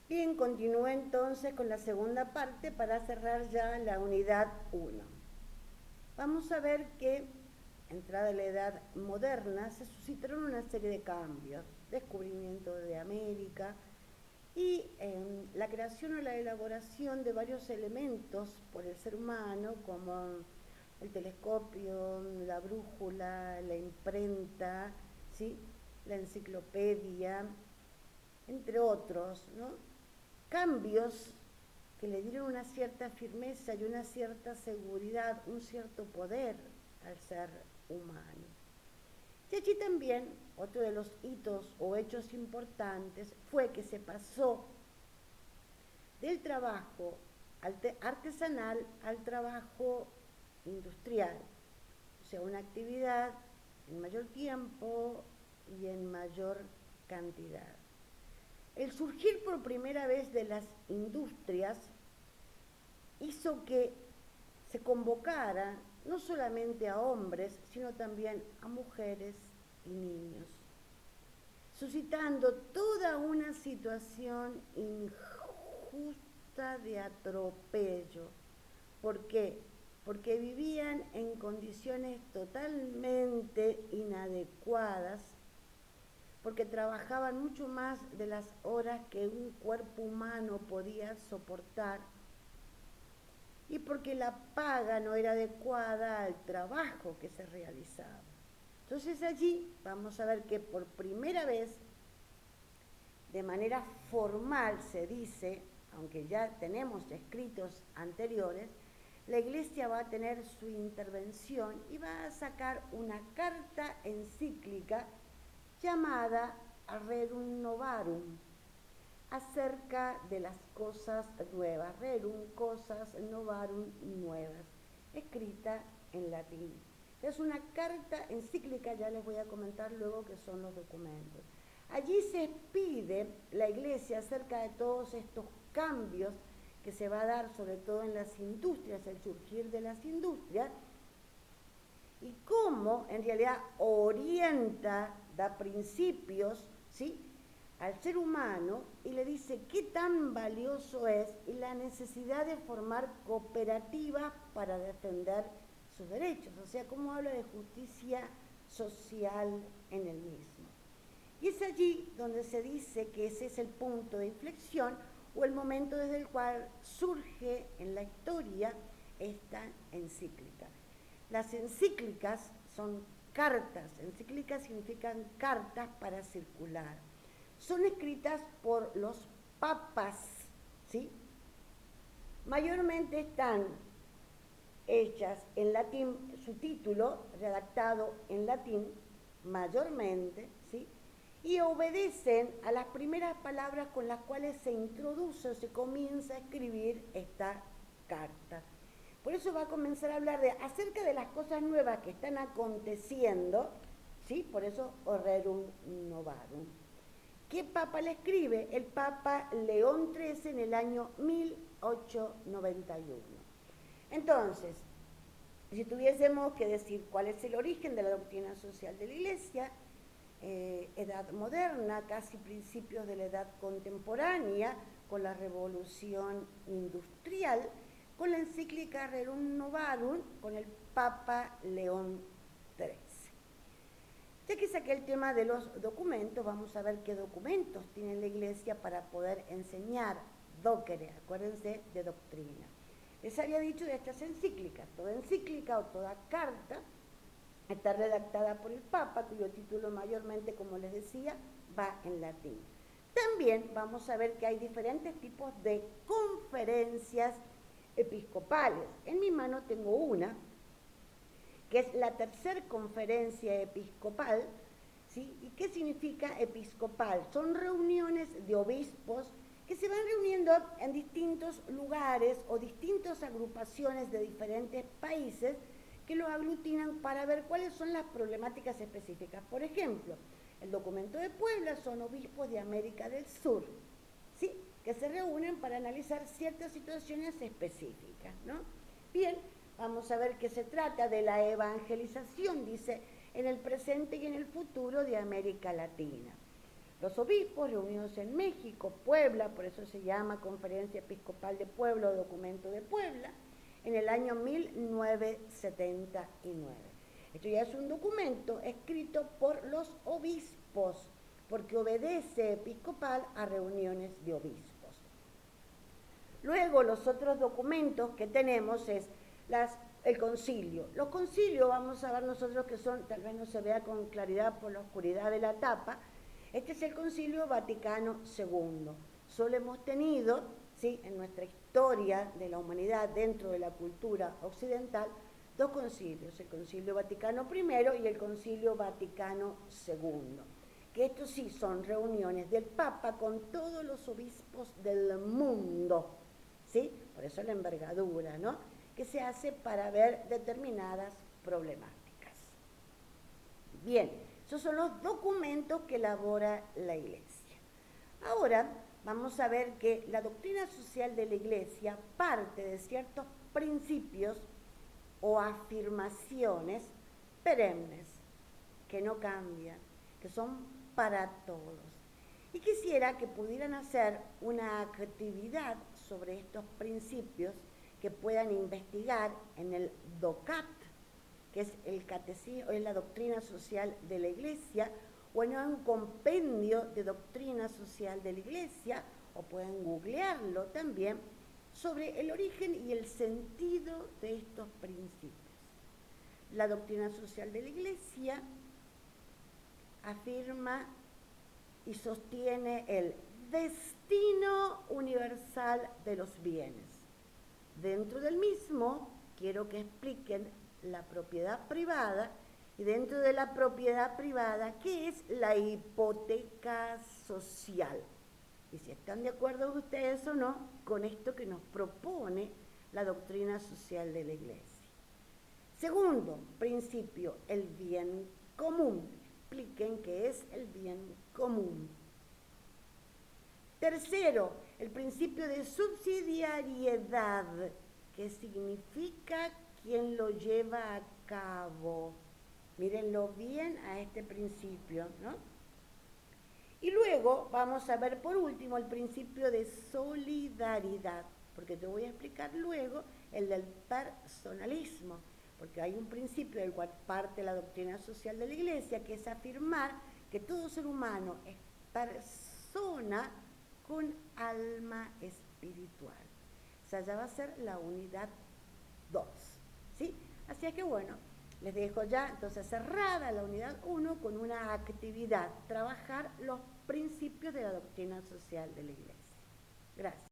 Bien, continúo entonces con la segunda parte para cerrar ya la unidad 1. Vamos a ver que, entrada la edad moderna, se suscitaron una serie de cambios, descubrimiento de América y la creación o la elaboración de varios elementos por el ser humano, como el telescopio, la brújula, la imprenta, ¿sí? La enciclopedia, entre otros, ¿no? Cambios que le dieron una cierta firmeza y una cierta seguridad, un cierto poder al ser humano. Y allí también otro de los hitos o hechos importantes fue que se pasó del trabajo artesanal al trabajo industrial, o sea, una actividad en mayor tiempo y en mayor cantidad. El surgir por primera vez de las industrias hizo que se convocara no solamente a hombres, sino también a mujeres y niños, suscitando toda una situación injusta de atropello. ¿Por qué? Porque vivían en condiciones totalmente inadecuadas, porque trabajaban mucho más de las horas que un cuerpo humano podía soportar y porque la paga no era adecuada al trabajo que se realizaba. Entonces allí vamos a ver que por primera vez, de manera formal se dice, aunque ya tenemos escritos anteriores, la Iglesia va a tener su intervención y va a sacar una carta encíclica llamada Rerum Novarum, acerca de las cosas nuevas, rerum, cosas novarum, nuevas, escrita en latín. Es una carta encíclica, ya les voy a comentar luego qué son los documentos. Allí se pide la Iglesia acerca de todos estos cambios que se va a dar sobre todo en las industrias, el surgir de las industrias, y cómo en realidad orienta, da principios, ¿sí?, al ser humano y le dice qué tan valioso es y la necesidad de formar cooperativas para defender sus derechos, o sea, cómo habla de justicia social en el mismo. Y es allí donde se dice que ese es el punto de inflexión o el momento desde el cual surge en la historia esta encíclica. Las encíclicas son cartas, encíclicas significan cartas para circular. Son escritas por los papas, ¿sí? Mayormente están hechas en latín, su título redactado en latín, mayormente, ¿sí?, y obedecen a las primeras palabras con las cuales se introduce o se comienza a escribir esta carta. Por eso va a comenzar a hablar acerca de las cosas nuevas que están aconteciendo, ¿sí? Por eso Rerum Novarum. ¿Qué papa le escribe? El Papa León XIII en el año 1891. Entonces, si tuviésemos que decir cuál es el origen de la doctrina social de la Iglesia, edad moderna, casi principios de la edad contemporánea, con la revolución industrial, con la encíclica Rerum Novarum, con el Papa León XIII. Ya que saqué el tema de los documentos, vamos a ver qué documentos tiene la Iglesia para poder enseñar, docere, acuérdense de doctrina. Les había dicho de estas encíclicas, toda encíclica o toda carta está redactada por el Papa, cuyo título mayormente, como les decía, va en latín. También vamos a ver que hay diferentes tipos de conferencias episcopales. En mi mano tengo una, que es la tercera conferencia episcopal, ¿sí? ¿Y qué significa episcopal? Son reuniones de obispos que se van reuniendo en distintos lugares o distintas agrupaciones de diferentes países que los aglutinan para ver cuáles son las problemáticas específicas. Por ejemplo, el documento de Puebla son obispos de América del Sur, ¿sí?, que se reúnen para analizar ciertas situaciones específicas, ¿no? Bien, vamos a ver que se trata de la evangelización, dice, en el presente y en el futuro de América Latina. Los obispos reunidos en México, Puebla, por eso se llama Conferencia Episcopal de Puebla o Documento de Puebla, en el año 1979. Esto ya es un documento escrito por los obispos, porque obedece episcopal a reuniones de obispos. Luego los otros documentos que tenemos es el concilio. Los concilios vamos a ver nosotros que son, tal vez no se vea con claridad por la oscuridad de la tapa. Este es el Concilio Vaticano II. Solo hemos tenido, ¿sí?, en nuestra historia de la humanidad dentro de la cultura occidental, dos concilios, el Concilio Vaticano I y el Concilio Vaticano II, que estos sí son reuniones del Papa con todos los obispos del mundo, ¿sí? Por eso la envergadura, ¿no?, que se hace para ver determinadas problemáticas. Bien, esos son los documentos que elabora la Iglesia. Ahora vamos a ver que la doctrina social de la Iglesia parte de ciertos principios o afirmaciones perennes, que no cambian, que son para todos. Y quisiera que pudieran hacer una actividad sobre estos principios que puedan investigar en el DOCAT, que es el catecismo, es la doctrina social de la Iglesia, o en un compendio de doctrina social de la Iglesia, o pueden googlearlo también, sobre el origen y el sentido de estos principios. La doctrina social de la Iglesia afirma y sostiene el destino universal de los bienes. Dentro del mismo, quiero que expliquen la propiedad privada, y dentro de la propiedad privada, ¿qué es la hipoteca social? Y si están de acuerdo ustedes o no con esto que nos propone la doctrina social de la Iglesia. Segundo principio, el bien común. Expliquen qué es el bien común. Tercero, el principio de subsidiariedad, que significa quién lo lleva a cabo. Mírenlo bien a este principio, ¿no? Y luego vamos a ver por último el principio de solidaridad, porque te voy a explicar luego el del personalismo, porque hay un principio del cual parte la doctrina social de la Iglesia, que es afirmar que todo ser humano es persona con alma espiritual. O sea, ya va a ser la unidad 2, ¿sí? Así es que bueno, les dejo ya entonces cerrada la unidad 1 con una actividad, trabajar los principios de la doctrina social de la Iglesia. Gracias.